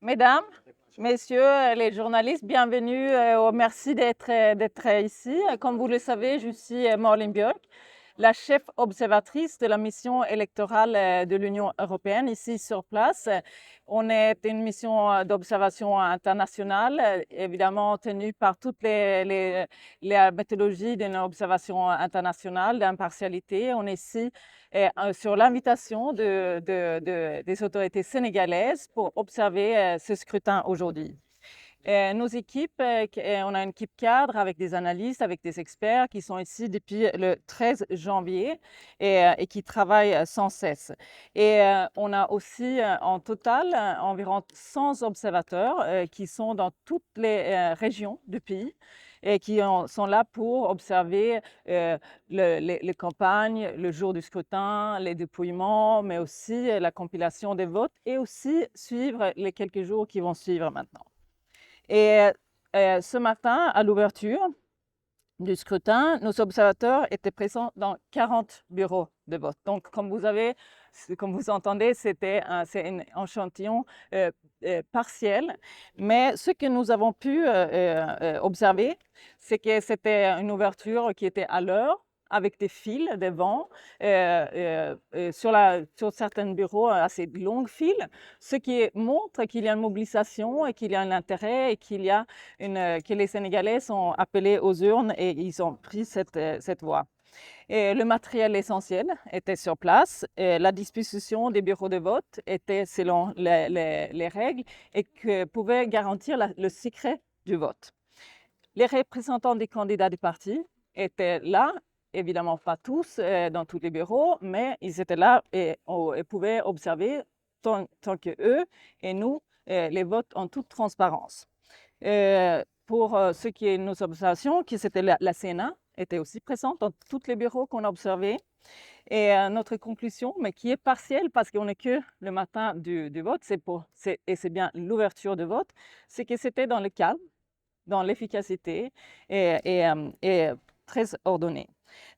Mesdames, messieurs, les journalistes, bienvenue. Merci d'être ici. Comme vous le savez, je suis Malin Björk, la chef observatrice de la mission électorale de l'Union européenne ici sur place. On est une mission d'observation internationale, évidemment tenue par toutes les méthodologies d'une observation internationale d'impartialité. On est ici sur l'invitation des autorités sénégalaises pour observer ce scrutin aujourd'hui. Nos équipes, on a une équipe cadre avec des analystes, avec des experts qui sont ici depuis le 13 janvier et qui travaillent sans cesse. Et on a aussi en total environ 100 observateurs qui sont dans toutes les régions du pays et qui sont là pour observer les campagnes, le jour du scrutin, les dépouillements, mais aussi la compilation des votes et aussi suivre les quelques jours qui vont suivre maintenant. Et ce matin, à l'ouverture du scrutin, nos observateurs étaient présents dans 40 bureaux de vote. Donc, comme vous entendez, c'est un échantillon partiel. Mais ce que nous avons pu observer, c'est que c'était une ouverture qui était à l'heure, avec des fils devant, sur certains bureaux, assez longues files, ce qui montre qu'il y a une mobilisation et qu'il y a un intérêt et que les Sénégalais sont appelés aux urnes et ils ont pris cette voie. Et le matériel essentiel était sur place. Et la disposition des bureaux de vote était selon les règles et que pouvait garantir le secret du vote. Les représentants des candidats du parti étaient là, évidemment pas tous dans tous les bureaux, mais ils étaient là et pouvaient observer tant que eux et nous les votes en toute transparence. Pour ce qui est de nos observations, qui c'était la Sénat, était aussi présente dans tous les bureaux qu'on a observés. Et notre conclusion, mais qui est partielle parce qu'on n'est que le matin du vote, et c'est bien l'ouverture de vote, c'est que c'était dans le calme, dans l'efficacité et très ordonné.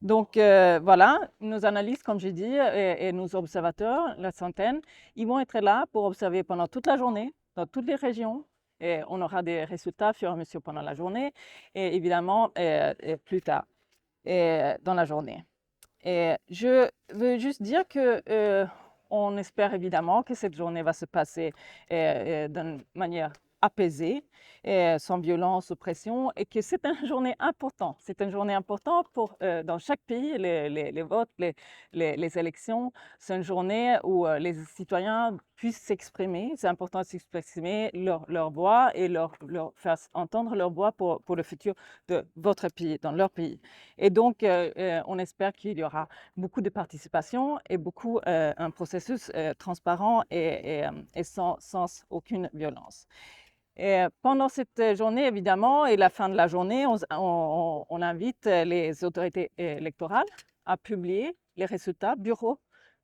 Donc voilà, nos analystes, comme j'ai dit, et nos observateurs, la centaine, ils vont être là pour observer pendant toute la journée, dans toutes les régions. Et on aura des résultats fur et à mesure pendant la journée et évidemment plus tard dans la journée. Et je veux juste dire que on espère évidemment que cette journée va se passer d'une manière apaisée, sans violence ou pression, et que c'est une journée importante. C'est une journée importante dans chaque pays, les votes, les élections. C'est une journée où les citoyens puissent s'exprimer. C'est important de s'exprimer leur voix et leur faire entendre leur voix pour le futur de votre pays, dans leur pays. Et donc, on espère qu'il y aura beaucoup de participation et un processus transparent et sans aucune violence. Et pendant cette journée, évidemment, et la fin de la journée, on invite les autorités électorales à publier les résultats bureau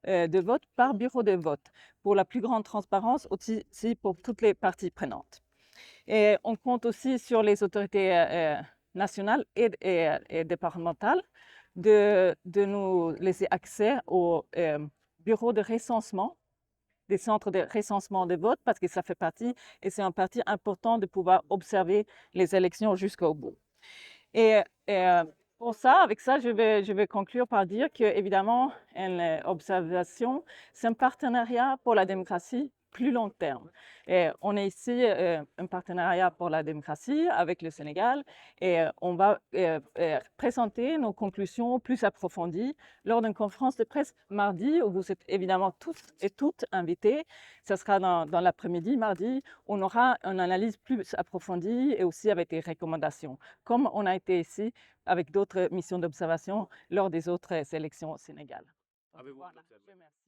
de vote par bureau de vote pour la plus grande transparence aussi pour toutes les parties prenantes. Et on compte aussi sur les autorités nationales et départementales de nous laisser accès aux bureaux de recensement, des centres de recensement des votes, parce que ça fait partie, et c'est un parti important de pouvoir observer les élections jusqu'au bout. Et pour ça, avec ça, je vais conclure par dire que, évidemment, une observation, c'est un partenariat pour la démocratie plus long terme. Et on est ici un partenariat pour la démocratie avec le Sénégal et on va présenter nos conclusions plus approfondies lors d'une conférence de presse mardi où vous êtes évidemment tous et toutes invités. Ce sera dans l'après-midi, mardi. On aura une analyse plus approfondie et aussi avec des recommandations, comme on a été ici avec d'autres missions d'observation lors des autres élections au Sénégal. Avez-vous Voilà, observé? je remercie.